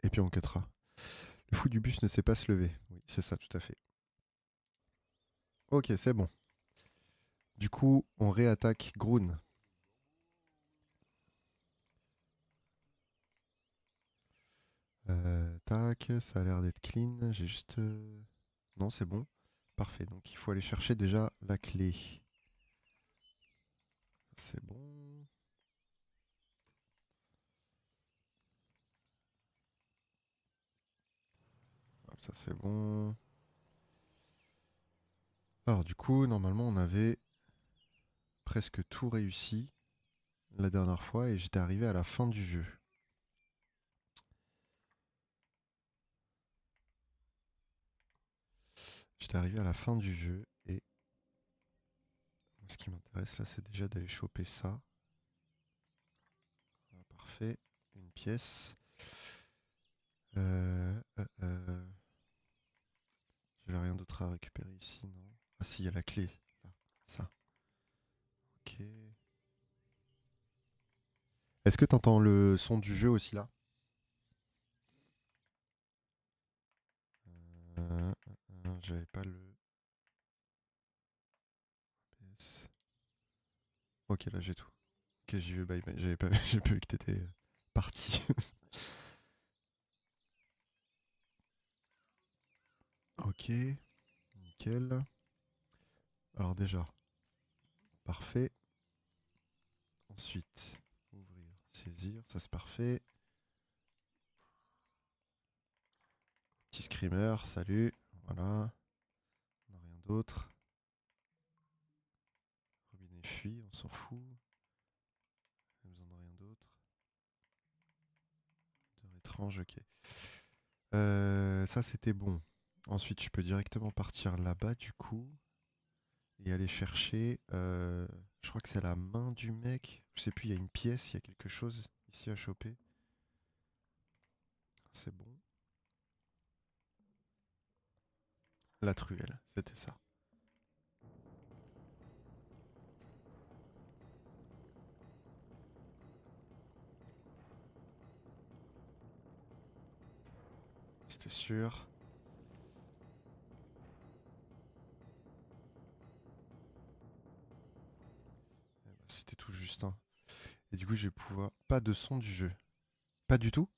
Et puis on cuttera. Le fou du bus ne sait pas se lever. Oui, c'est ça, tout à fait. Ok, c'est bon. Du coup, on réattaque Groon. Tac, ça a l'air d'être clean. J'ai juste... Non, c'est bon. Parfait. Donc il faut aller chercher déjà la clé. C'est bon. Hop, ça c'est bon. Alors du coup, normalement on avait presque tout réussi la dernière fois et j'étais arrivé à la fin du jeu. J'étais arrivé à la fin du jeu et ce qui m'intéresse là, c'est déjà d'aller choper ça. Ah, parfait, une pièce. Euh, euh, euh, J'avais rien d'autre à récupérer ici, non? Ah si, il y a la clé. Là, ça. Ok. Est-ce que t'entends le son du jeu aussi là? J'avais pas le PS. Ok, là j'ai tout. Ok, j'y vais, bye bye. J'avais pas, j'ai pas vu que t'étais parti. Ok, nickel. Alors déjà, parfait. Ensuite, ouvrir, saisir, ça c'est parfait. Petit screamer, salut. Voilà, on n'a rien d'autre. Robinet fuit, on s'en fout. Pas besoin de rien d'autre. Odeur étrange, ok. Ça c'était bon. Ensuite, je peux directement partir là-bas du coup et aller chercher. Je crois que c'est la main du mec. Je sais plus, il y a une pièce, il y a quelque chose ici à choper. C'est bon. La truelle, c'était ça. C'était sûr. Eh ben, c'était tout juste, hein. Et du coup, je vais pouvoir. Pas de son du jeu. Pas du tout?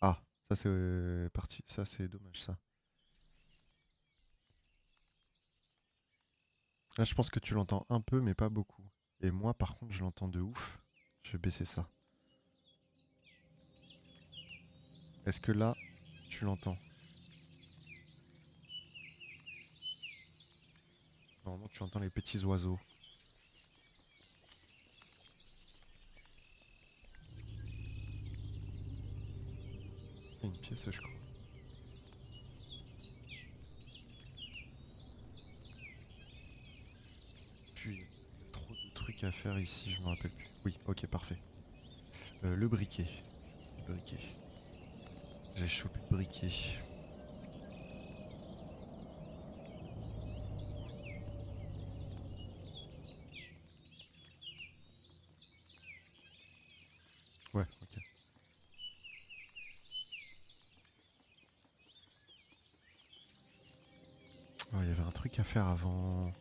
Ah, ça c'est parti. Ça c'est dommage ça. Là, je pense que tu l'entends un peu, mais pas beaucoup. Et moi, par contre, je l'entends de ouf. Je vais baisser ça. Est-ce que là, tu l'entends? Normalement, tu entends les petits oiseaux. Il y a une pièce, je crois. Puis, il y a trop de trucs à faire ici, je me rappelle plus. Oui, ok, parfait. Le briquet. Le briquet. J'ai chopé le briquet. Ouais, ok. Oh, il y avait un truc à faire avant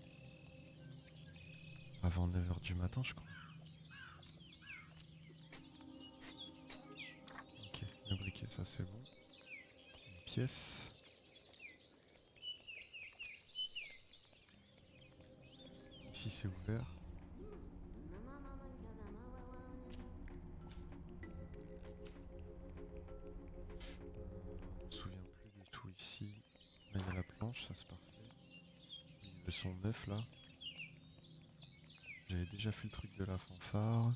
9 h du matin, je crois. Ok, le briquet, ça c'est bon. Une pièce. Ici, c'est ouvert. On se souvient plus du tout ici. Là, il y a la planche, ça c'est parfait. Le son neuf là. J'avais déjà fait le truc de la fanfare.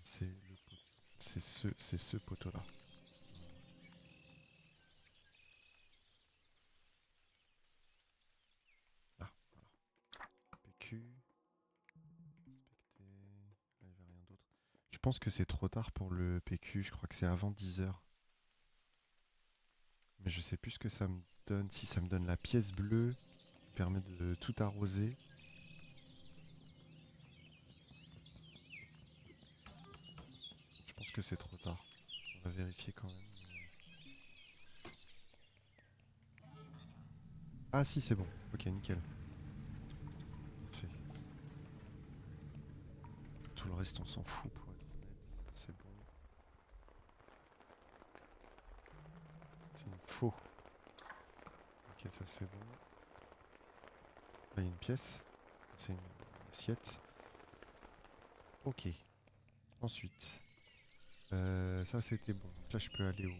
C'est le c'est ce poteau là. Là, voilà. PQ. Inspecter. Là, il n'y avait rien d'autre. Je pense que c'est trop tard pour le PQ. Je crois que c'est avant 10 h. Mais je sais plus ce que ça me donne. Si ça me donne la pièce bleue qui permet de tout arroser. pense que c'est trop tard. On va vérifier quand même. Ah si, c'est bon. Ok, nickel. Parfait. Tout le reste, on s'en fout pour être honnête. C'est bon. C'est une faux. Ok, ça c'est bon. Là, il y a une pièce. C'est une assiette. Ok. Ensuite. Ça c'était bon. Donc là, je peux aller au...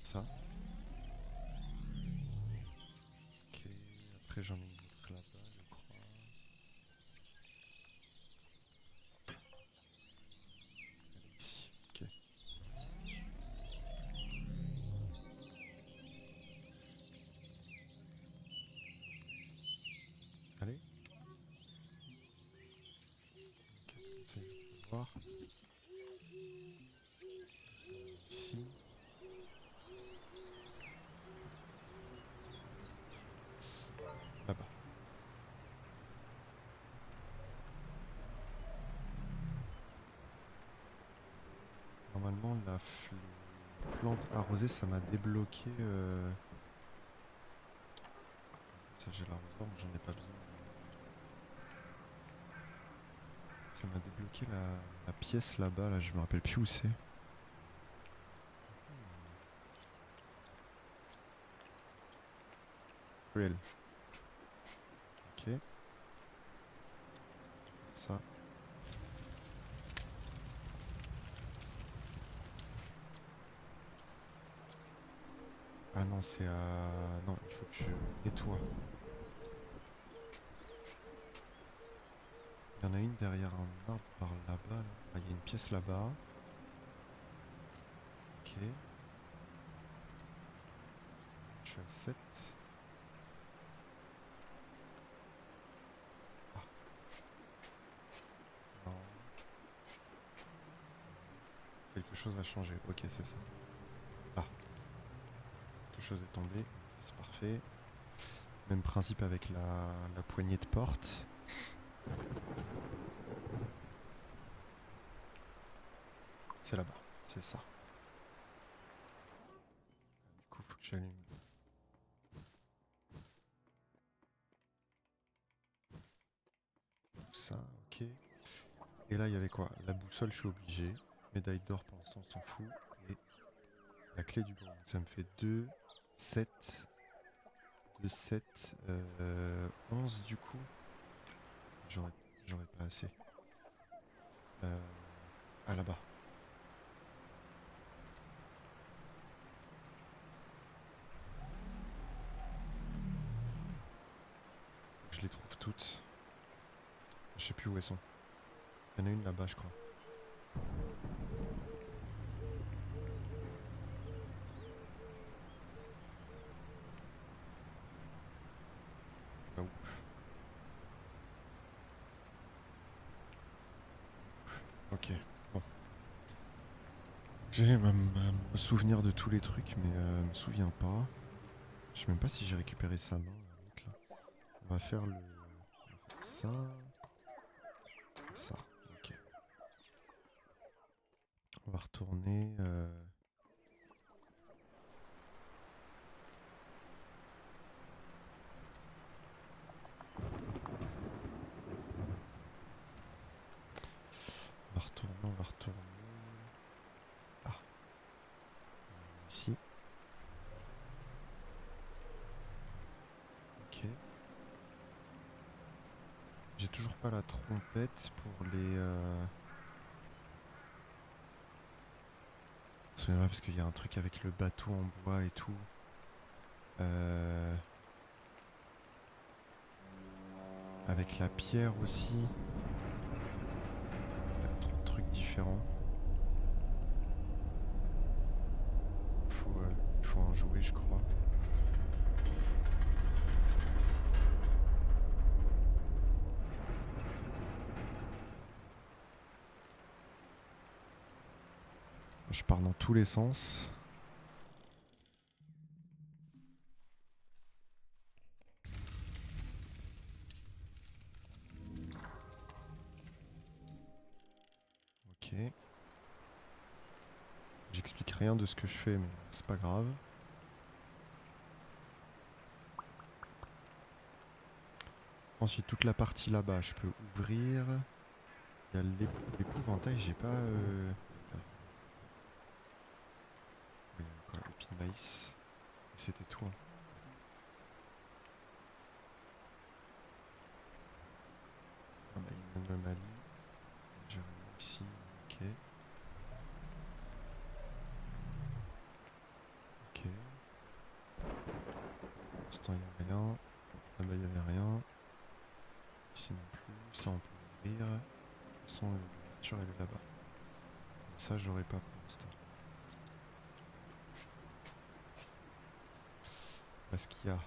Ça. Ok. Après, j'en ai une autre là-bas, je crois. Elle est ici. Ok. Allez. Ok, comme ça, il faut voir. Ici. Là-bas. Normalement, les plantes arrosées, ça m'a débloqué. Ça, j'ai l'arroseur, donc j'en ai pas besoin. Ça m'a débloqué la pièce là-bas, là, je me rappelle plus où c'est. Cruel. Ok. Ça. Ah non, c'est à... Non, il faut que je nettoie. Il y en a une derrière un arbre par là-bas. Là. Ah, il y a une pièce là-bas. Ok. Je suis à 7. Ah, non. Quelque chose a changé. Ok, c'est ça. Ah, quelque chose est tombé. C'est parfait. Même principe avec la poignée de porte. C'est là-bas. C'est ça. Du coup, faut que j'allume. Tout ça, ok. Et là, il y avait quoi? La boussole, je suis obligé. Médaille d'or, pour l'instant, on s'en fout. Et la clé du baron. Ça me fait 2, 7, 2, 7, 11 du coup. J'aurais, j'aurais pas assez. Ah, là-bas. Faut que je les trouve toutes. Je sais plus où elles sont. Il y en a une là-bas, je crois. Ah, ouf. Ok, bon. J'ai me souvenir de tous les trucs, mais me souviens pas. Je sais même pas si j'ai récupéré sa main, l'autre là. On va faire le... On va faire ça. Ça, ok. On va retourner... On va retourner, on va retourner... Ah, ici. Ok. J'ai toujours pas la trompette pour les... Parce qu'il y a un truc avec le bateau en bois et tout. Avec la pierre aussi. Il y a trop de trucs différents. Il faut en jouer, je crois. Je pars dans tous les sens. Ok. J'explique rien de ce que je fais, mais c'est pas grave. Ensuite, toute la partie là-bas, je peux ouvrir. Il y a l'épouvantail, j'ai pas... Oui, encore l'épi de maïs. C'était tout. Hein. Ah bah, il y a une anomalie. J'ai rien ici. Ok. Ok. Pour l'instant, il n'y a rien. Là-bas, il n'y avait rien. Ici non plus. Ça, on peut ouvrir. De toute façon, l'ouverture, elle est là-bas. Ça, j'aurais pas pour l'instant. Parce qu'il y a...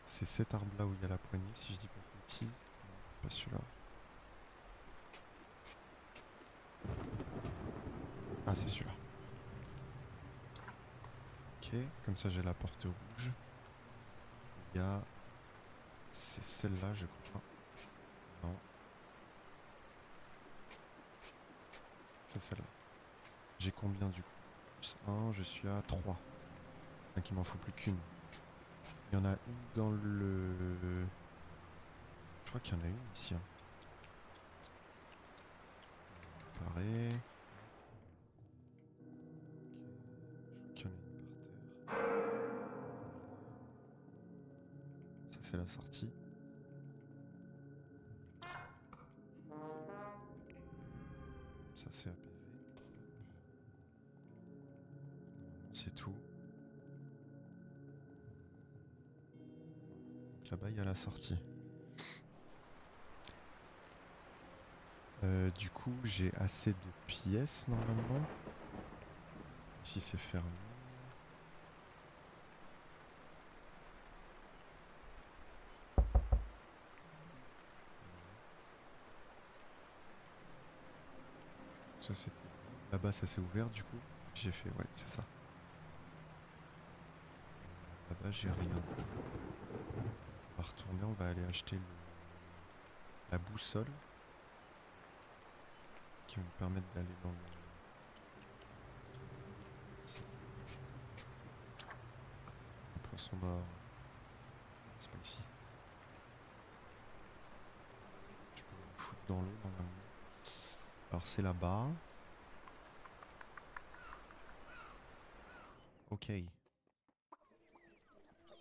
C'est cet arbre-là où il y a la poignée, si je dis pas de bêtises. Non, c'est pas celui-là. Ah, c'est celui-là. Ok, comme ça j'ai la porte rouge. Il y a... C'est celle-là, je crois. Non. C'est celle-là. J'ai combien du coup? Plus 1, je suis à 3. Donc il m'en faut plus qu'une. Il y en a une dans le... Je crois qu'il y en a une ici. Hein. Pareil. Ok. Je crois qu'il y en a une par terre. Ça c'est la sortie. Ça c'est apaisé. Normalement c'est tout. Donc là-bas il y a la sortie. Du coup j'ai assez de pièces normalement. Ici c'est fermé. Ça c'était... Là-bas ça s'est ouvert du coup. J'ai fait... Ouais c'est ça. Là-bas j'ai rien. On va retourner, on va aller acheter la boussole. Qui va me permettre d'aller dans le... Un poisson mort. C'est pas ici. Je peux me foutre dans l'eau normalement. Alors c'est là-bas. Ok.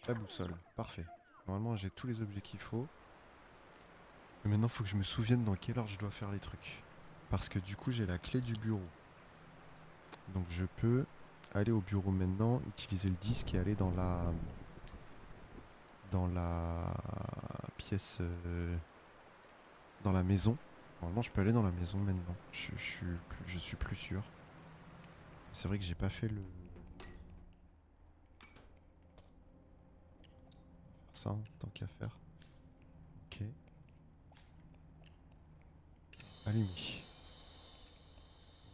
La boussole. Parfait. Normalement j'ai tous les objets qu'il faut. Mais maintenant il faut que je me souvienne dans quelle heure je dois faire les trucs. Parce que du coup j'ai la clé du bureau. Donc je peux aller au bureau maintenant, utiliser le disque et aller dans la... Dans la pièce... dans la maison. Normalement je peux aller dans la maison maintenant. Je suis plus sûr. C'est vrai que j'ai pas fait le... Ça, hein, tant qu'à faire. Ok. Allumé.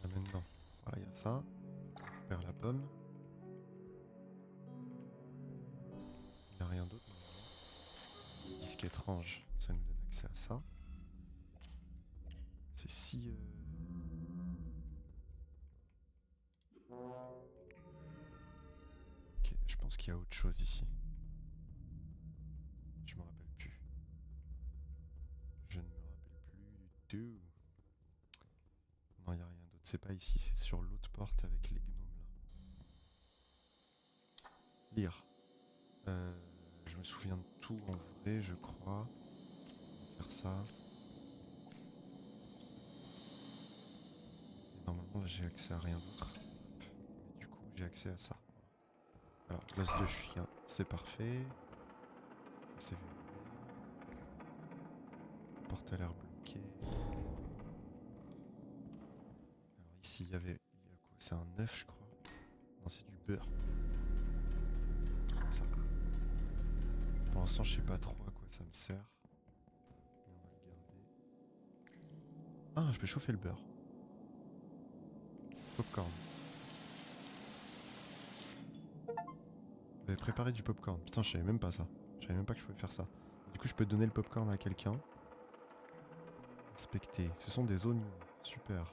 Là maintenant. Voilà, il y a ça. On récupère la pomme. Il n'y a rien d'autre normalement. Disque étrange, ça nous donne accès à ça. C'est si... Ok, je pense qu'il y a autre chose ici. Je me rappelle plus. Je ne me rappelle plus du tout. Non, il n'y a rien d'autre. C'est pas ici, c'est sur l'autre porte avec les gnomes là. Lire. Je me souviens de tout en vrai, je crois. On va faire ça. Et normalement, là, j'ai accès à rien d'autre. Mais du coup, j'ai accès à ça. Alors, l'os de chien, c'est parfait. Ça, c'est verrouillé. La porte a l'air bloquée. Alors ici, il y a quoi? C'est un œuf, je crois. Non, c'est du beurre. Ça. Pour l'instant, je sais pas trop à quoi ça me sert. Mais on va le garder. Ah, je peux chauffer le beurre. Popcorn. Vous avez préparé du popcorn. Putain, je savais même pas ça. Je savais même pas que je pouvais faire ça. Du coup, je peux donner le popcorn à quelqu'un. Inspecter. Ce sont des oignons. Super.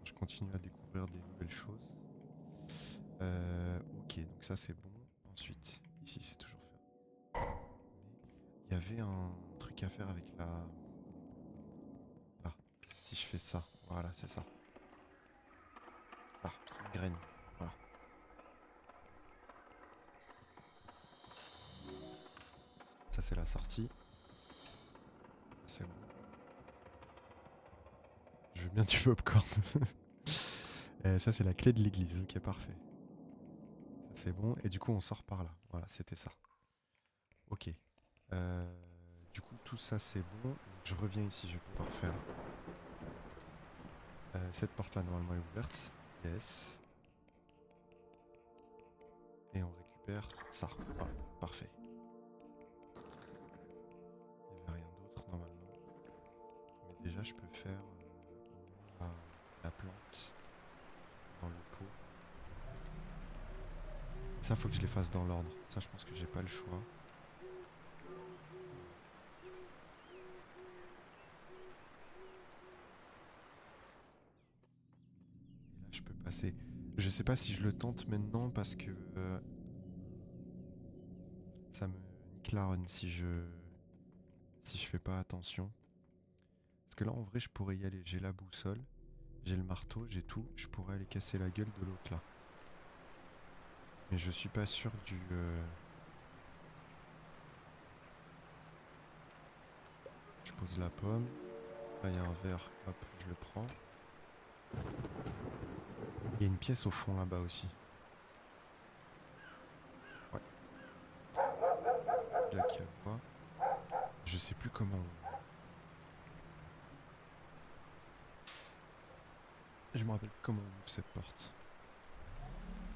Je continue à découvrir des nouvelles choses. Ok, donc ça c'est bon. Ensuite, ici c'est toujours fait. Mais il y avait un truc à faire avec la... Ah, si je fais ça, voilà, c'est ça. Ah, une graine, voilà. Ça c'est la sortie. C'est bon. Je veux bien du popcorn. Ça c'est la clé de l'église, ok parfait. Ça c'est bon, et du coup on sort par là. Voilà, c'était ça. Ok. Du coup tout ça c'est bon. Donc, je reviens ici, je vais pouvoir faire... cette porte là normalement est ouverte. Yes. Et on récupère ça. Voilà, parfait. Il n'y avait rien d'autre normalement. Mais déjà je peux faire au moins la plante dans le pot. Ça faut que je les fasse dans l'ordre. Ça je pense que j'ai pas le choix. Et là je peux passer. Je sais pas si je le tente maintenant parce que ça me nique la run si je fais pas attention. Parce que là en vrai je pourrais y aller. J'ai la boussole, j'ai le marteau, j'ai tout. Je pourrais aller casser la gueule de l'autre là. Mais je suis pas sûr du... Je pose la pomme. Là, il y a un verre. Hop, je le prends. Il y a une pièce au fond là-bas aussi. Ouais, là qui a bois. Je sais plus comment... Je me rappelle plus comment on ouvre cette porte.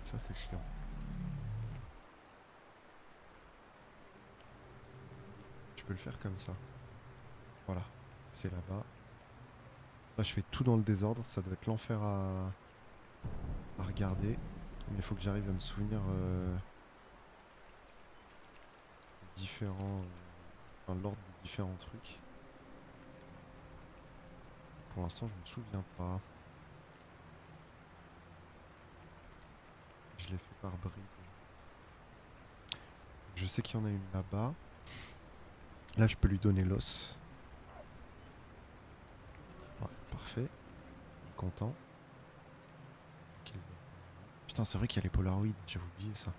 Ça, c'est chiant. Je peux le faire comme ça. Voilà. C'est là-bas. Là, je fais tout dans le désordre. Ça doit être l'enfer à regarder. Mais il faut que j'arrive à me souvenir différents... enfin, l'ordre des différents trucs. Pour l'instant, je me souviens pas. Je l'ai fait par bride. Je sais qu'il y en a une là-bas. Là, je peux lui donner l'os. Ouais, parfait. Content. Putain, c'est vrai qu'il y a les Polaroids. J'avais oublié ça.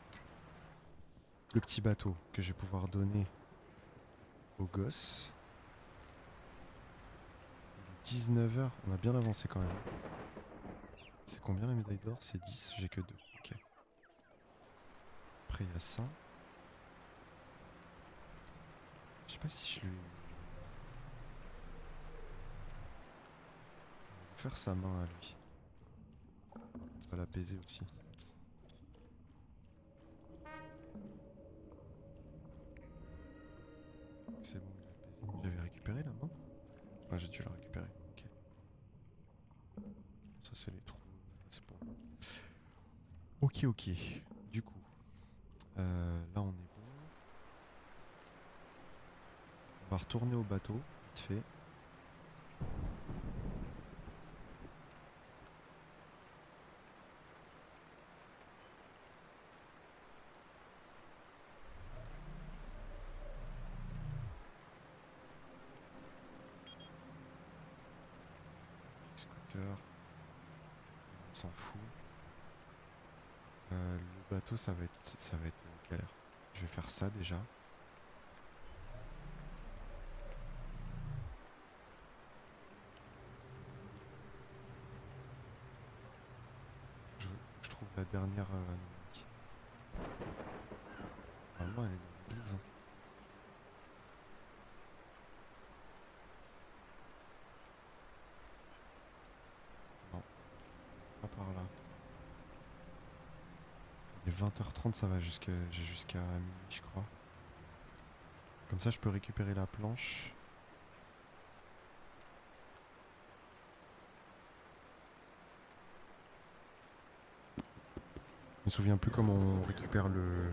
Le petit bateau que je vais pouvoir donner aux gosses. Il est 19h. On a bien avancé quand même. C'est combien la médaille d'or? C'est 10. J'ai que 2. Ok. Après, il y a ça. Je sais pas si je lui... faire sa main à lui. Ça va l'apaiser aussi. C'est bon, il est apaisé. J'avais récupéré la main? Ah, j'ai dû la récupérer. Ok. Ça, c'est les trous. C'est bon. Ok, ok. Du coup, là, on est bon. On va retourner au bateau, vite fait. Scooter, on s'en fout. Le bateau, ça va être galère. Je vais faire ça déjà. Je trouve la dernière anomalie. Normalement, elle est dans l'église. Hein. Non, pas par là. Il est 20h30, ça va j'ai jusqu'à minuit, je crois. Comme ça, je peux récupérer la planche. Je me souviens plus comment on récupère le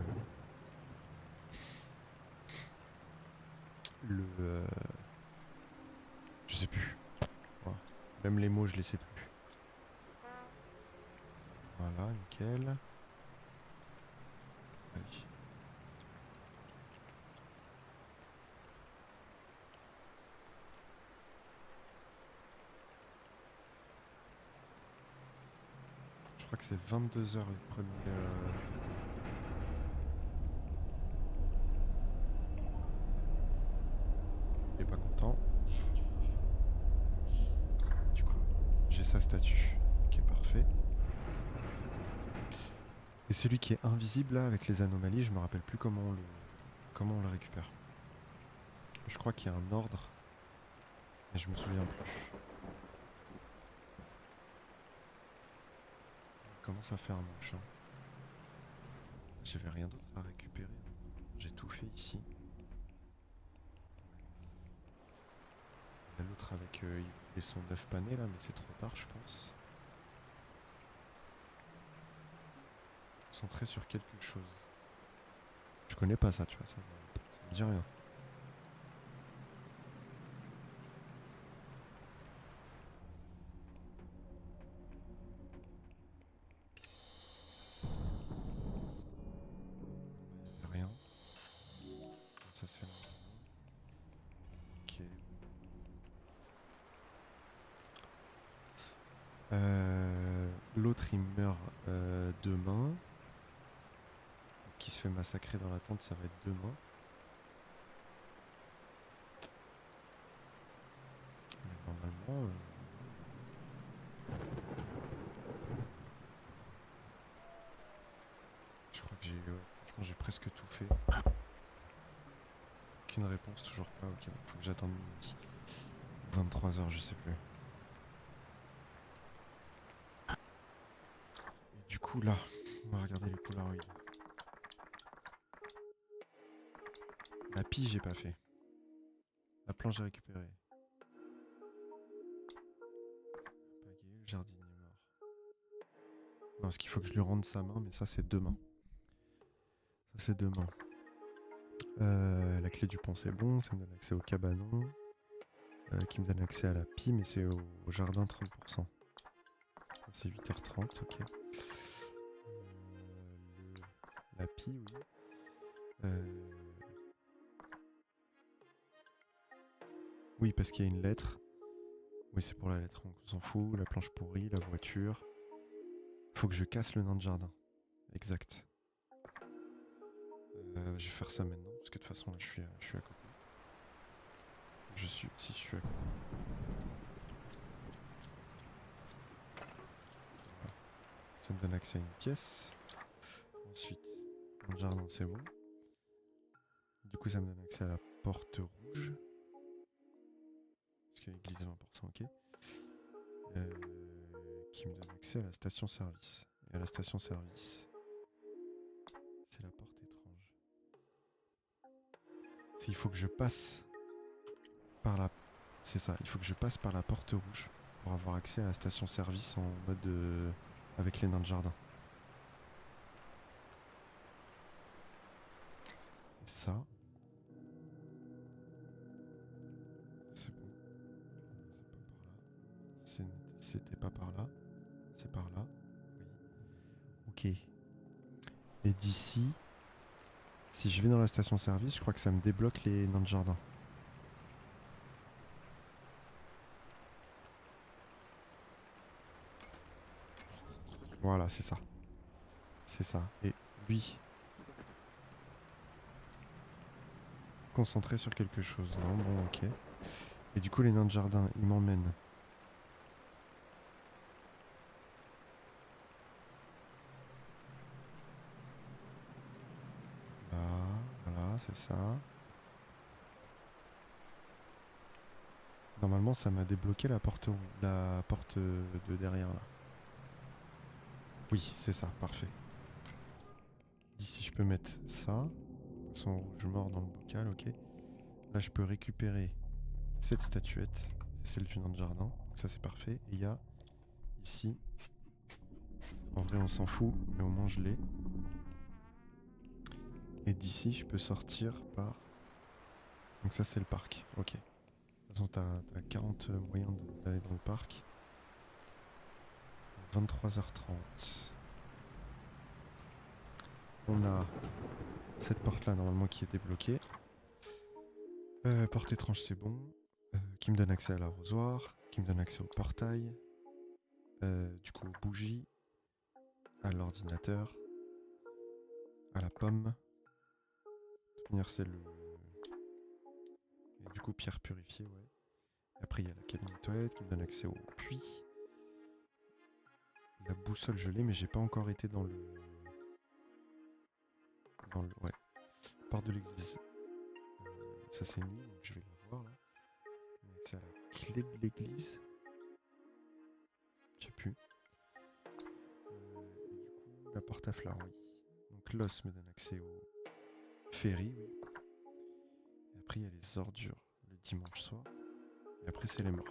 je sais plus. Voilà. Même les mots, je les sais plus. Voilà, nickel. Allez. Je crois que c'est 22 heures le premier. Il est pas content. Du coup, j'ai sa statue. Ok, parfait. Et celui qui est invisible là avec les anomalies, je me rappelle plus comment on le récupère. Je crois qu'il y a un ordre, mais je me souviens plus. Il commence à faire moche. Hein. J'avais rien d'autre à récupérer. J'ai tout fait ici. Il y a l'autre avec il voulait son 9 pané là, mais c'est trop tard je pense. Centré sur quelque chose. Je connais pas ça, tu vois, ça me dit rien. Il y a rien. Ça c'est ok. L'autre il meurt demain. Qui se fait massacrer dans la tente, ça va être demain. Mais normalement. Je crois que franchement j'ai presque tout fait. Aucune réponse, toujours pas. Ok, faut que j'attende midi. 23 heures, je sais plus. Et du coup là, on va regarder les Polaroids. La pige j'ai pas fait. La planche j'ai récupéré. Pagaie, le jardinier mort. Non, parce qu'il faut que je lui rende sa main, mais ça c'est demain. Ça c'est demain. La clé du pont c'est bon, ça me donne accès au cabanon. Qui me donne accès à la pie, mais c'est au jardin 30%. C'est 8h30, ok. La pie, oui. Oui, parce qu'il y a une lettre. Oui, c'est pour la lettre, on s'en fout. La planche pourrie, la voiture. Faut que je casse le nain de jardin. Exact. Je vais faire ça maintenant, parce que de toute façon, là, je suis à côté. Si, je suis à côté. Voilà. Ça me donne accès à une pièce. Ensuite, nain de jardin, c'est bon. Du coup, ça me donne accès à la porte rouge. Parce qu'il y a église 20%, ok. Qui me donne accès à la station-service. Et à la station-service, c'est la porte étrange. Il faut que je passe par la... C'est ça, il faut que je passe par la porte rouge pour avoir accès à la station-service en mode... avec les nains de jardin. C'est ça. C'est bon. C'est pas par là. C'était pas par là. C'est par là. Oui. Ok. Et d'ici, si je vais dans la station-service, je crois que ça me débloque les nains de jardin. Voilà, c'est ça. C'est ça. Et lui, concentré sur quelque chose. Non, bon, ok. Et du coup, les nains de jardin, ils m'emmènent. Là, voilà, c'est ça. Normalement, ça m'a débloqué la porte de derrière là. Oui, c'est ça, parfait. Ici, je peux mettre ça. Son rouge mort dans le bocal, ok. Là, je peux récupérer cette statuette. C'est celle du nain de jardin. Donc ça, c'est parfait. Et il y a ici. En vrai, on s'en fout, mais au moins je l'ai. Et d'ici, je peux sortir par. Donc ça, c'est le parc. Ok. De toute façon, t'as 40 moyens d'aller dans le parc. 23h30. on a cette porte-là, normalement, qui est débloquée. Porte étrange, c'est bon. Qui me donne accès à l'arrosoir, qui me donne accès au portail, du coup aux bougies, à l'ordinateur, à la pomme. Venir, c'est le... Et du coup, pierre purifiée, ouais. Et après, il y a la cabine de toilette qui me donne accès au puits. La boussole, je l'ai, mais j'ai pas encore été dans le... Ouais. Porte de l'église. Ça, c'est nuit, donc je vais la voir, là. C'est à la clé de l'église. Je sais plus. Et du coup, la porte à fleurs, oui. Donc l'os me donne accès au ferry, oui. Et après, il y a les ordures le dimanche soir. Et après, c'est les morts.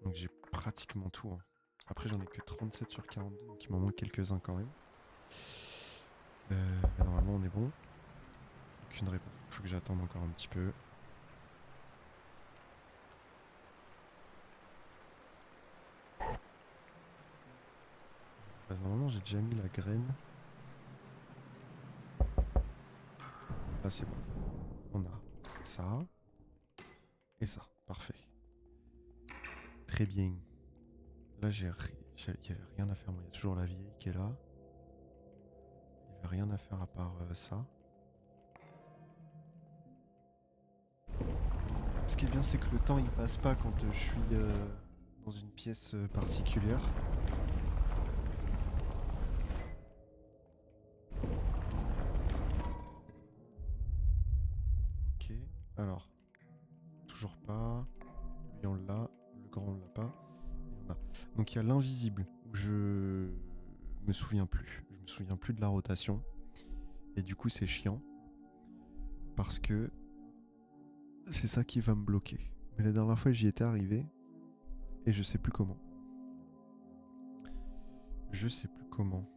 Donc j'ai pratiquement tout. Hein. Après, j'en ai que 37 sur 42, donc il m'en manque quelques-uns quand même. Normalement, on est bon. Aucune réponse. Il faut que j'attende encore un petit peu. Normalement, j'ai déjà mis la graine. Là, c'est bon. On a ça et ça. Parfait. Très bien. Là, il n'y avait rien à faire. Il y a toujours la vieille qui est là. Il n'y avait rien à faire à part ça. Ce qui est bien, c'est que le temps, il passe pas quand je suis dans une pièce particulière. Ok. Alors. Toujours pas. Lui, on l'a. Le grand, on l'a pas. Et on a. Donc, il y a l'invisible, où je me souviens plus. Je me souviens plus de la rotation. Et du coup, c'est chiant. Parce que c'est ça qui va me bloquer. Mais la dernière fois, j'y étais arrivé. Et je sais plus comment. Je sais plus comment.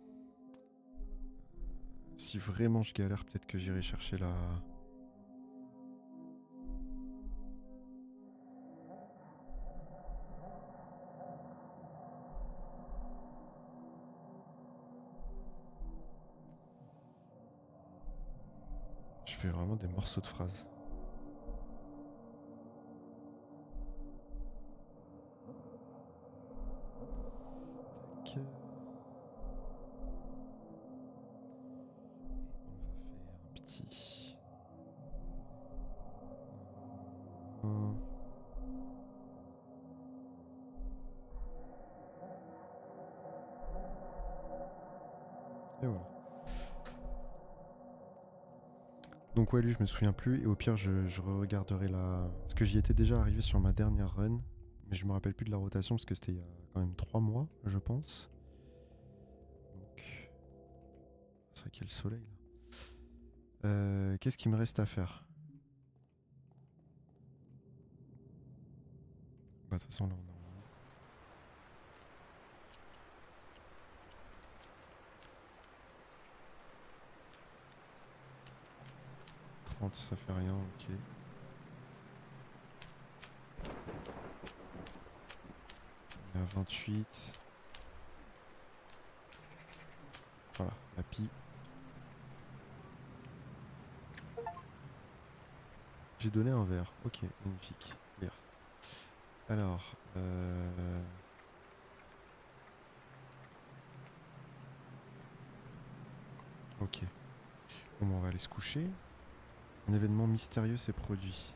Si vraiment je galère, peut-être que j'irai chercher la... Je fais vraiment des morceaux de phrases. Tac. On va faire un petit... Et voilà. Donc ouais, lui, je me souviens plus. Et au pire, je regarderai la... Parce que j'y étais déjà arrivé sur ma dernière run. Mais je me rappelle plus de la rotation parce que c'était il y a quand même 3 mois, je pense. Donc... C'est vrai qu'il y a le soleil, là. Qu'est-ce qu'il me reste à faire? Bah, de toute façon, là, on est en... 30, ça fait rien, ok. On est à 28. Voilà, la pie. J'ai donné un verre. Ok, magnifique. Lire. Alors, ok. Bon, on va aller se coucher. Un événement mystérieux s'est produit.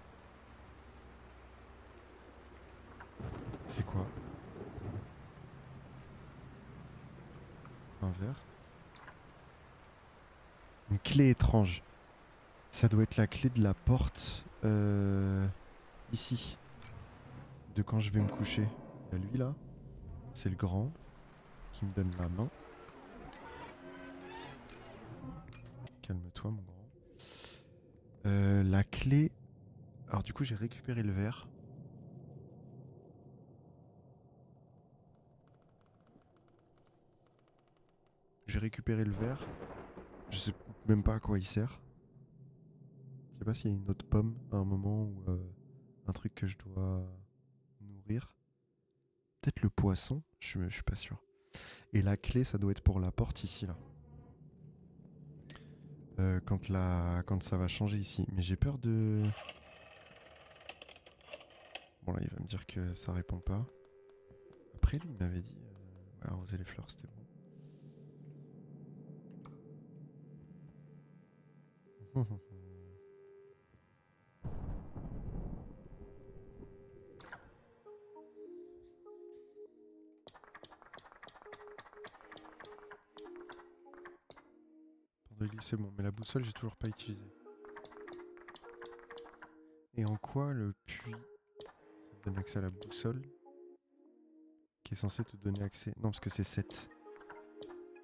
C'est quoi? Un verre? Une clé étrange. Ça doit être la clé de la porte ici. De quand je vais me coucher. Il y a lui là. C'est le grand qui me donne la main. Calme-toi mon grand. La clé... Alors du coup j'ai récupéré le verre. J'ai récupéré le verre. Je sais même pas à quoi il sert. Je sais pas s'il y a une autre pomme à un moment ou un truc que je dois nourrir. Peut-être le poisson, je suis pas sûr. Et la clé, ça doit être pour la porte ici là. quand ça va changer ici. Mais j'ai peur de... Bon là il va me dire que ça répond pas. Après lui il m'avait dit ouais, arroser les fleurs c'était bon. Pendant c'est bon, mais la boussole j'ai toujours pas utilisé. Et en quoi le puits ça te donne accès à la boussole qui est censé te donner accès... Non parce que c'est 7.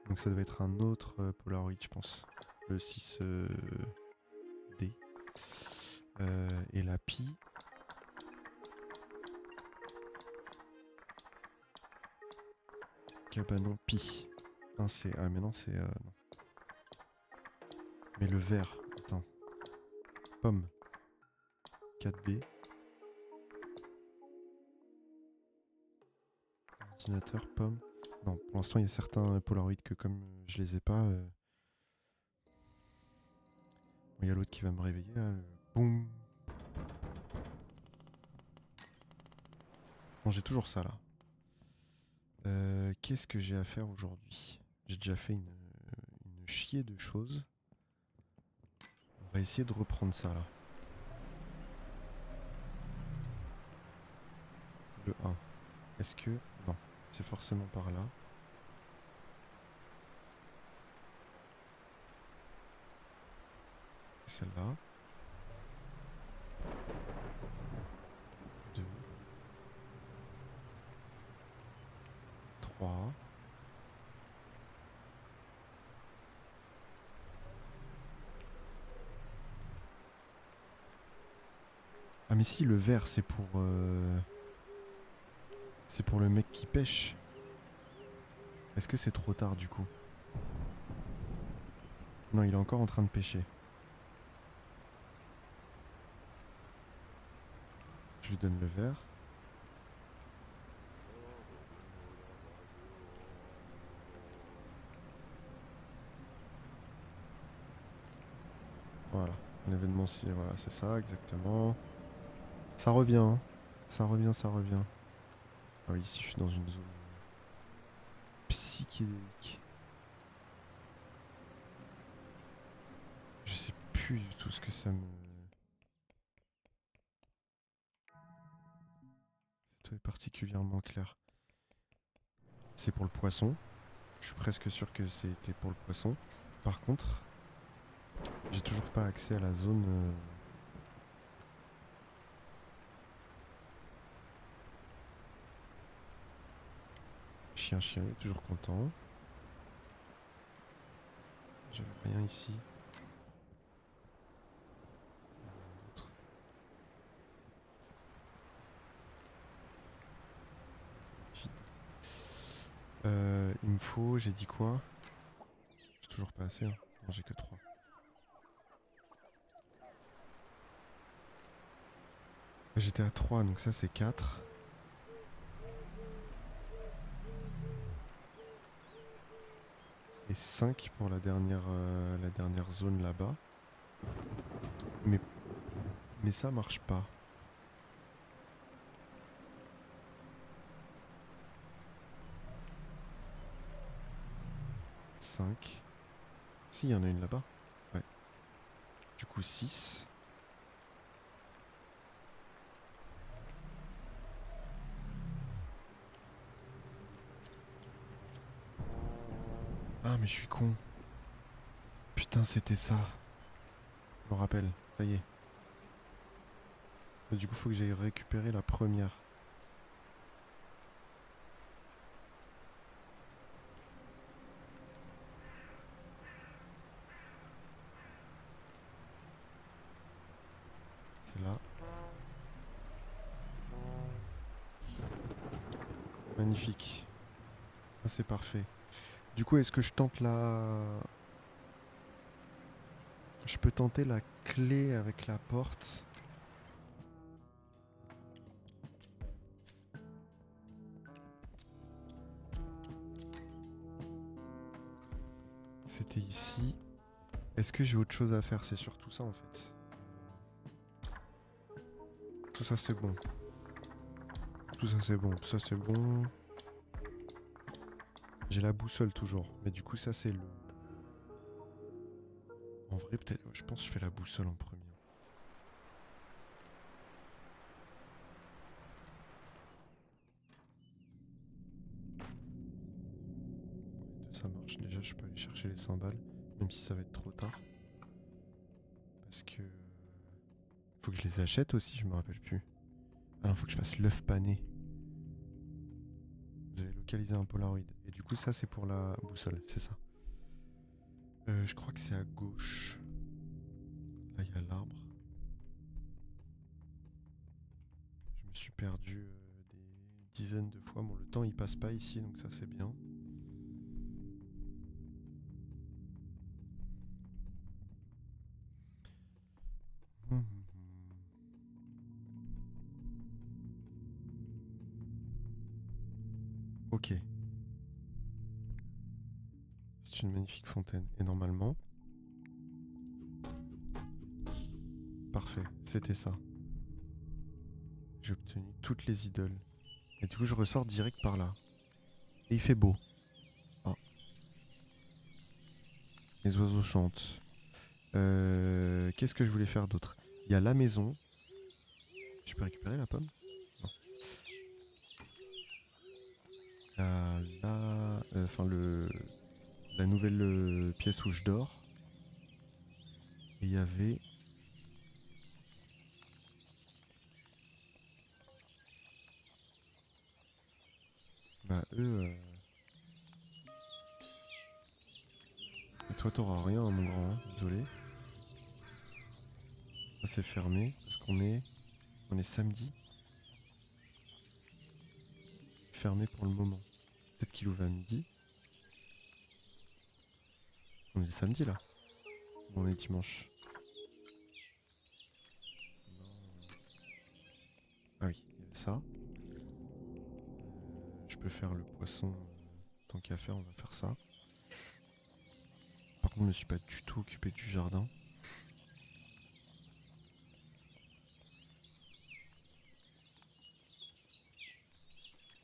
Donc ça doit être un autre Polaroid je pense. Le 6D. Et la Pi... Cabanon Pi. Non c'est... Ah mais non c'est... non. Mais le vert, attends. Pomme. 4B. Ordinateur, pomme. Non, pour l'instant il y a certains Polaroid que comme je les ai pas... Il y a l'autre qui va me réveiller là. Boum. Non, j'ai toujours ça là. Qu'est-ce que j'ai à faire aujourd'hui? J'ai déjà fait une chier de choses. On va essayer de reprendre ça là. Le 1. Est-ce que... Non, c'est forcément par là. C'est celle-là. 2. 3. Ah mais si, le vert c'est pour... C'est pour le mec qui pêche. Est-ce que c'est trop tard du coup? Non, il est encore en train de pêcher. Je lui donne le vert. Voilà, un événementiel, voilà, c'est ça, exactement. Ça revient, hein. Ça revient, ça revient. Ah oui, ici je suis dans une zone psychédélique. Je sais plus du tout ce que ça me... Cette eau est particulièrement claire. C'est pour le poisson. Je suis presque sûr que c'était pour le poisson. Par contre, j'ai toujours pas accès à la zone... Chien, chien, il est toujours content. J'avais rien ici. Il me faut, j'ai dit quoi? J'ai toujours pas assez, hein. Non, j'ai que 3. J'étais à 3, donc ça c'est 4. Et 5 pour la dernière zone là-bas. Mais ça marche pas. 5. Si, il y en a une là-bas. Ouais. Du coup, 6. Ah, mais je suis con. Putain, c'était ça. Je me rappelle. Ça y est. Mais du coup, faut que j'aille récupérer la première. C'est là. Magnifique. Ça, c'est parfait. Du coup, est-ce que je tente la... Je peux tenter la clé avec la porte. C'était ici. Est-ce que j'ai autre chose à faire? C'est surtout ça en fait. Tout ça c'est bon. Tout ça c'est bon. Tout ça c'est bon. J'ai la boussole toujours. Mais du coup ça c'est le... En vrai peut-être... Je pense que je fais la boussole en premier. Ça marche. Déjà je peux aller chercher les cymbales. Même si ça va être trop tard. Parce que... Faut que je les achète aussi, je me rappelle plus. Ah non, faut que je fasse l'œuf pané. Vous avez localisé un Polaroid. Et du coup, ça, c'est pour la boussole, c'est ça. Je crois que c'est à gauche. Là, il y a l'arbre. Je me suis perdu des dizaines de fois. Bon, le temps, il passe pas ici, donc ça, c'est bien. Ok. C'est une magnifique fontaine. Et normalement... Parfait, c'était ça. J'ai obtenu toutes les idoles. Et du coup, je ressors direct par là. Et il fait beau. Ah. Les oiseaux chantent. Qu'est-ce que je voulais faire d'autre? Il y a la maison. Je peux récupérer la pomme? Non. Enfin, la nouvelle pièce où je dors. Et il y avait... Bah, eux... Et toi, t'auras rien, hein, mon grand, hein, désolé. Ça, c'est fermé, parce qu'on est... On est samedi. Fermé pour le moment. Peut-être qu'il ouvre à midi. On est le samedi, là. Ou on est dimanche. Non. Ah oui, il y avait ça. Je peux faire le poisson. Tant qu'à faire, on va faire ça. Par contre, je me suis pas du tout occupé du jardin.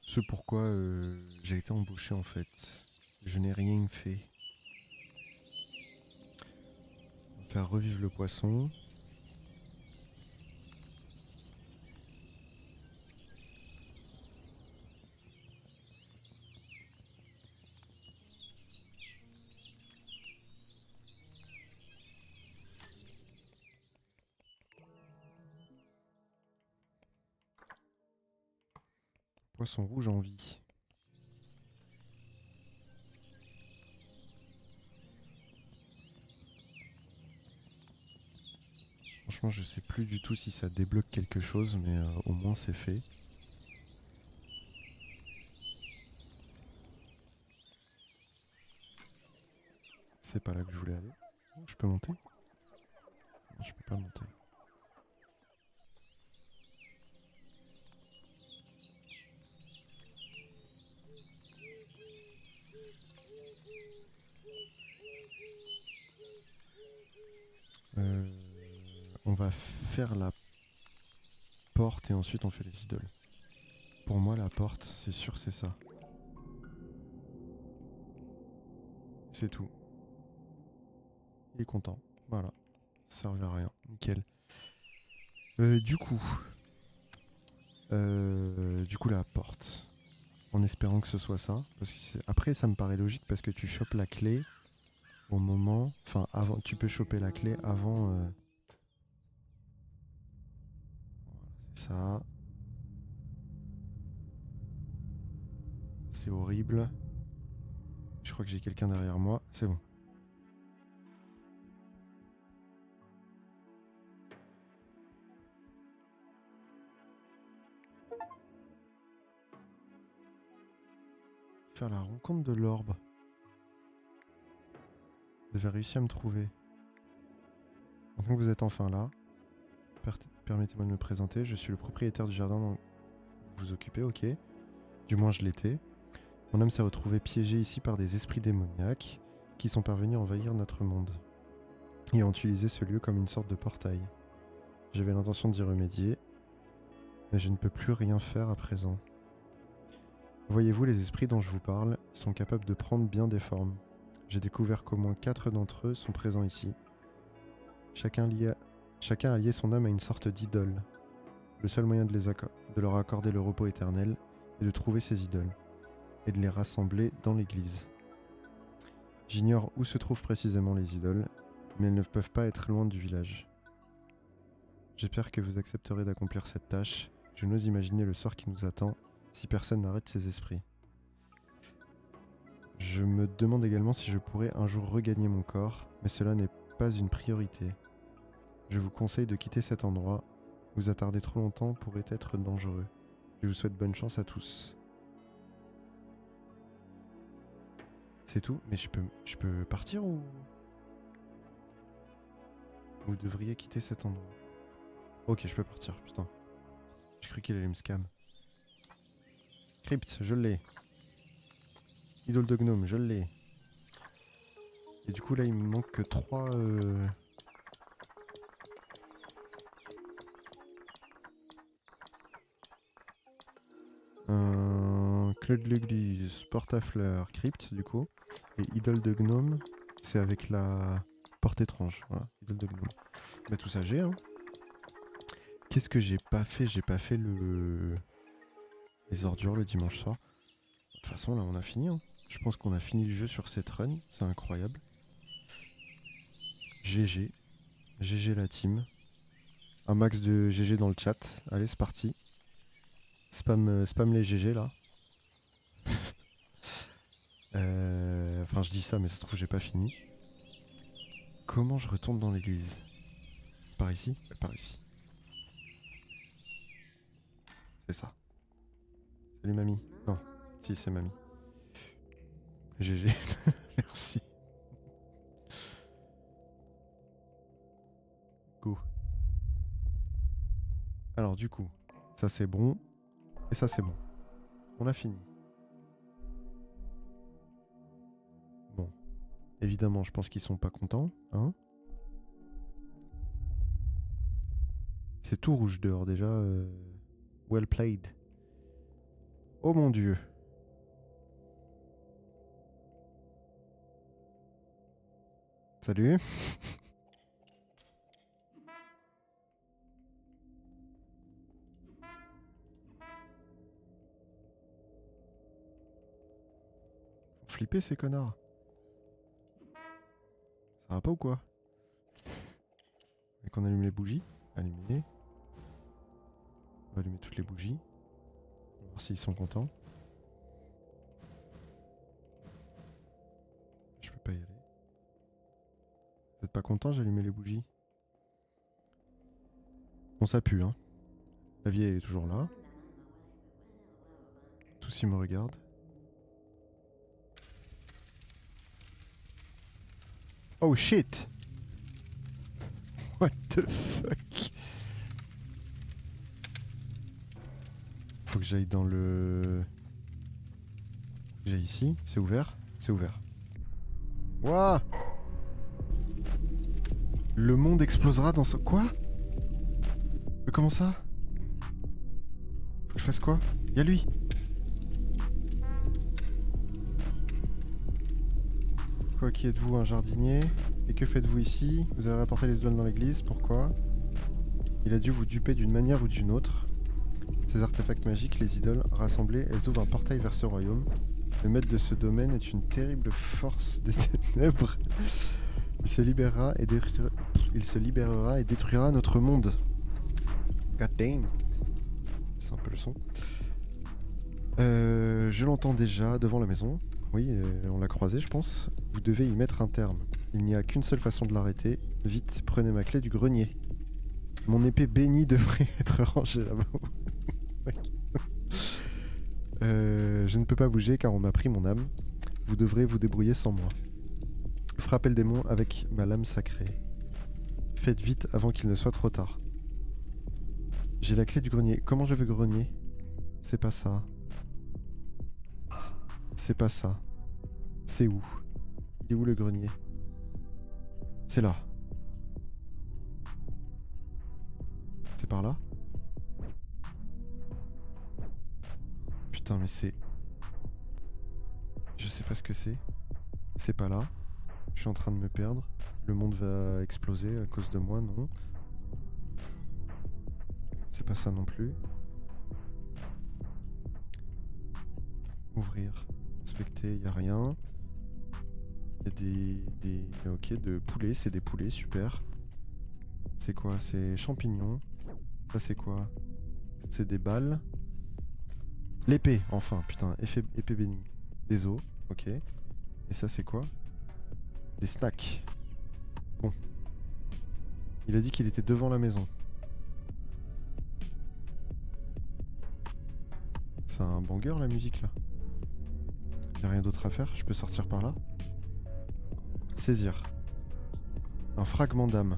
Ce pourquoi j'ai été embauché en fait. Je n'ai rien fait. On va faire revivre le poisson. Poisson rouge en vie. Franchement, je sais plus du tout si ça débloque quelque chose, mais au moins c'est fait. C'est pas là que je voulais aller. Je peux monter? Non, je peux pas monter. Euh, on va faire la porte et ensuite on fait les idoles. Pour moi, la porte, c'est sûr, c'est ça. C'est tout. Il est content. Voilà. Ça servait à rien. Nickel. Du coup, la porte. En espérant que ce soit ça. Parce que après, ça me paraît logique parce que tu chopes la clé au moment. Enfin, avant. Tu peux choper la clé avant. Voilà, c'est ça. C'est horrible. Je crois que j'ai quelqu'un derrière moi. C'est bon. Faire la rencontre de l'orbe. Vous avez réussi à me trouver. Maintenant que vous êtes enfin là, permettez-moi de me présenter. Je suis le propriétaire du jardin dont vous vous occupez, ok. Du moins, je l'étais. Mon homme s'est retrouvé piégé ici par des esprits démoniaques qui sont parvenus à envahir notre monde. et ont utilisé ce lieu comme une sorte de portail. J'avais l'intention d'y remédier, mais je ne peux plus rien faire à présent. Voyez-vous, les esprits dont je vous parle sont capables de prendre bien des formes. J'ai découvert qu'au moins 4 d'entre eux sont présents ici. Chacun a lié son âme à une sorte d'idole. Le seul moyen de leur accorder le repos éternel est de trouver ces idoles, et de les rassembler dans l'église. J'ignore où se trouvent précisément les idoles, mais elles ne peuvent pas être loin du village. J'espère que vous accepterez d'accomplir cette tâche. Je n'ose imaginer le sort qui nous attend si personne n'arrête ces esprits. Je me demande également si je pourrais un jour regagner mon corps, mais cela n'est pas une priorité. Je vous conseille de quitter cet endroit. Vous attarder trop longtemps pourrait être dangereux. Je vous souhaite bonne chance à tous. C'est tout? Mais je peux partir ou... Vous devriez quitter cet endroit. Ok, je peux partir, putain. J'ai cru qu'il allait me scam. Crypt, je l'ai. Idole de gnome, je l'ai. Et du coup là il me manque que 3... Clé de l'église, porte à fleurs, crypte du coup. Et idole de gnome, c'est avec la porte étrange. Voilà, idole de gnome. Bah tout ça j'ai hein. Qu'est-ce que j'ai pas fait? J'ai pas fait les ordures le dimanche soir. De toute façon là on a fini hein. Je pense qu'on a fini le jeu sur cette run, c'est incroyable. GG. GG la team. Un max de GG dans le chat. Allez c'est parti. Spam les GG là. Enfin je dis ça mais ça se trouve j'ai pas fini. Comment je retourne dans l'église? Par ici? Par ici. C'est ça. Salut mamie. Non. Si c'est mamie. GG. Merci. Go. Alors du coup, ça c'est bon. Et ça c'est bon. On a fini. Bon. Évidemment, je pense qu'ils sont pas contents. Hein? C'est tout rouge dehors déjà. Well played. Oh mon dieu. Salut. Flipper ces connards. Ça va pas ou quoi? Et qu'on allume les bougies. Allumer. On va allumer toutes les bougies. On va voir s'ils sont contents. Je peux pas y aller. Vous êtes pas content? J'ai allumé les bougies. Bon ça pue hein. La vieille elle est toujours là. Tous ils me regardent. Oh shit! What the fuck? Faut que j'aille dans le... J'aille ici, c'est ouvert? C'est ouvert. Wouah! Le monde explosera dans ce... Quoi? Mais comment ça? Faut que je fasse quoi? Y'a lui! Quoi, qui êtes-vous, un jardinier? Et que faites-vous ici? Vous avez rapporté les idoles dans l'église, pourquoi? Il a dû vous duper d'une manière ou d'une autre. Ces artefacts magiques, les idoles, rassemblées, elles ouvrent un portail vers ce royaume. Le maître de ce domaine est une terrible force des ténèbres. Il se libérera et détruira notre monde. God damn. C'est un peu le son. Je l'entends déjà devant la maison. Oui, on l'a croisé, je pense. Vous devez y mettre un terme. Il n'y a qu'une seule façon de l'arrêter. Vite, prenez ma clé du grenier. Mon épée bénie devrait être rangée là-bas. Je ne peux pas bouger car on m'a pris mon âme. Vous devrez vous débrouiller sans moi. Frappez le démon avec ma lame sacrée. Faites vite avant qu'il ne soit trop tard. J'ai la clé du grenier. Comment je vais grenier? C'est pas ça. C'est pas ça. C'est où? Il est où le grenier? C'est là. C'est par là? Putain, mais c'est... Je sais pas ce que c'est. C'est pas là. Je suis en train de me perdre. Le monde va exploser à cause de moi, non. C'est pas ça non plus. Ouvrir. Inspecter, y a rien. Il y a Ok, de poulets, c'est des poulets, super. C'est quoi? C'est champignons. Ça c'est quoi? C'est des balles. L'épée, enfin, putain, épée bénie. Des os, ok. Et ça c'est quoi? Des snacks. Bon. Il a dit qu'il était devant la maison. C'est un banger la musique là. Y'a rien d'autre à faire? Je peux sortir par là? Saisir. Un fragment d'âme.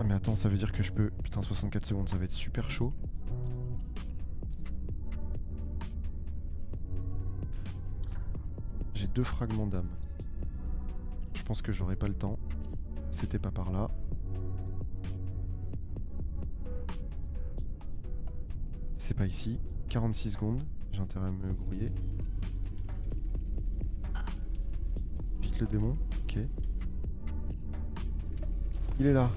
Ah mais attends, ça veut dire que je peux... Putain, 64 secondes, ça va être super chaud. J'ai 2 fragments d'âme. Je pense que j'aurai pas le temps. C'était pas par là. C'est pas ici. 46 secondes. J'ai intérêt à me grouiller. Vite le démon. Ok. Il est là.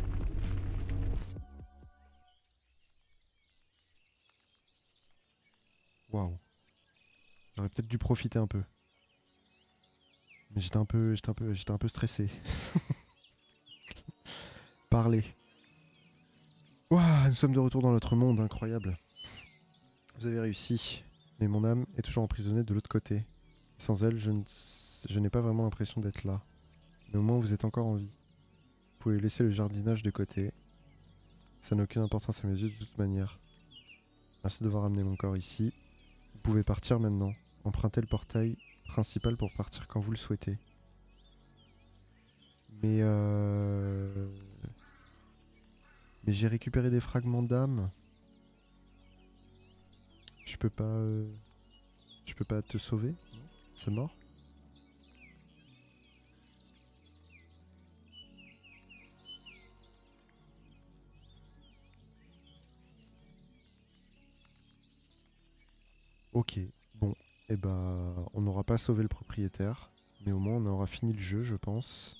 Waouh. J'aurais peut-être dû profiter un peu. Mais j'étais un peu stressé. Parler. Waouh, nous sommes de retour dans notre monde, incroyable. Vous avez réussi. Mais mon âme est toujours emprisonnée de l'autre côté. Sans elle, je n'ai pas vraiment l'impression d'être là. Mais au moins, vous êtes encore en vie. Vous pouvez laisser le jardinage de côté. Ça n'a aucune importance à mes yeux de toute manière. Merci d'avoir amené mon corps ici. Vous pouvez partir maintenant. Empruntez le portail principal pour partir quand vous le souhaitez. Mais Mais j'ai récupéré des fragments d'âme. Je peux pas... Je peux pas te sauver? C'est mort? Ok, bon. Eh ben, on n'aura pas sauvé le propriétaire. Mais au moins, on aura fini le jeu, je pense.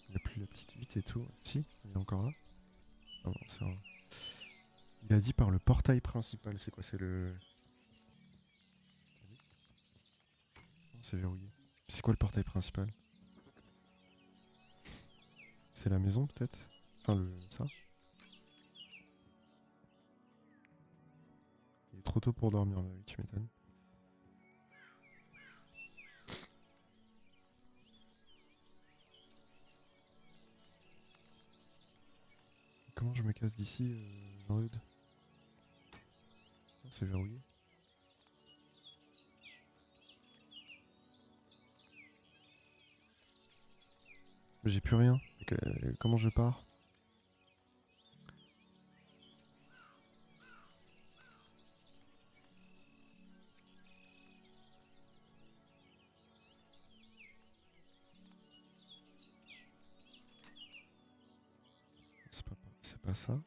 Il n'y a plus la petite hutte et tout. Si, il est encore là. Ah bon, c'est un... Il a dit par le portail principal. C'est quoi? C'est le... Non, c'est verrouillé. C'est quoi le portail principal? C'est la maison, peut-être? Enfin, le... ça? Il est trop tôt pour dormir, mais oui, tu m'étonnes. Comment je me casse d'ici, Rude? C'est verrouillé. Mais j'ai plus rien. Comment je pars? C'est pas ça.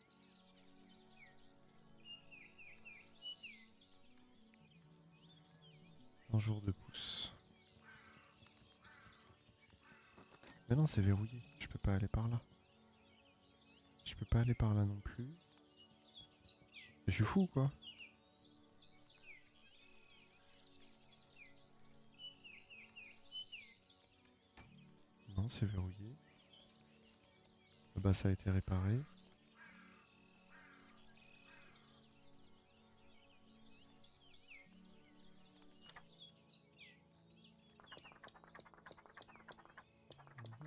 Un jour de pouce. Mais non, c'est verrouillé. Je peux pas aller par là. Je peux pas aller par là non plus. Je suis fou, quoi. Non, c'est verrouillé. Bah, ça a été réparé.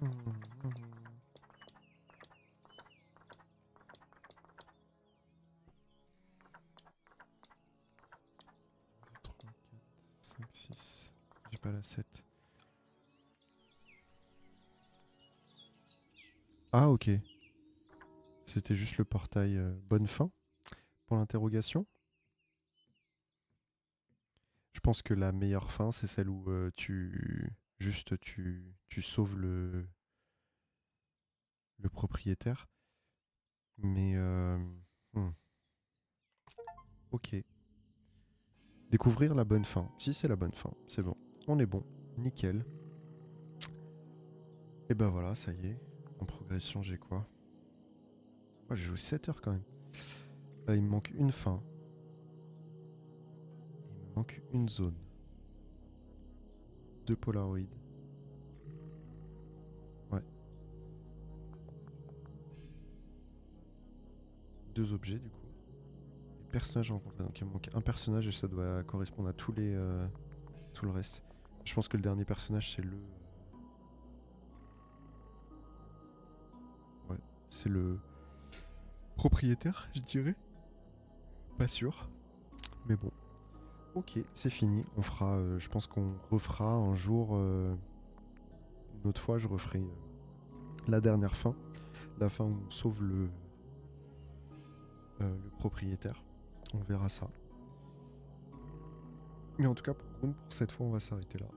Mmh, mmh. 3, 4, 5, 6. J'ai pas la 7. Ah, ok. C'était juste le portail. Bonne fin pour l'interrogation. Je pense que la meilleure fin, c'est celle où tu sauves le propriétaire. Mais hmm, ok. Découvrir la bonne fin. Si c'est la bonne fin, c'est bon. On est bon. Nickel. Et ben voilà, ça y est. En progression, j'ai quoi? Oh, j'ai joué 7 heures quand même. Là, il me manque une fin. Il me manque une zone. 2 Polaroids. Ouais. 2 objets du coup. Les personnages rencontrés. Donc il me manque un personnage et ça doit correspondre à tout le reste. Je pense que le dernier personnage c'est le. Ouais. C'est le propriétaire, je dirais. Pas sûr. Mais bon. Ok, c'est fini. On fera. Je pense qu'on refera un jour. Une autre fois, je referai la dernière fin. La fin où on sauve le propriétaire. On verra ça. Mais en tout cas, pour cette fois, on va s'arrêter là.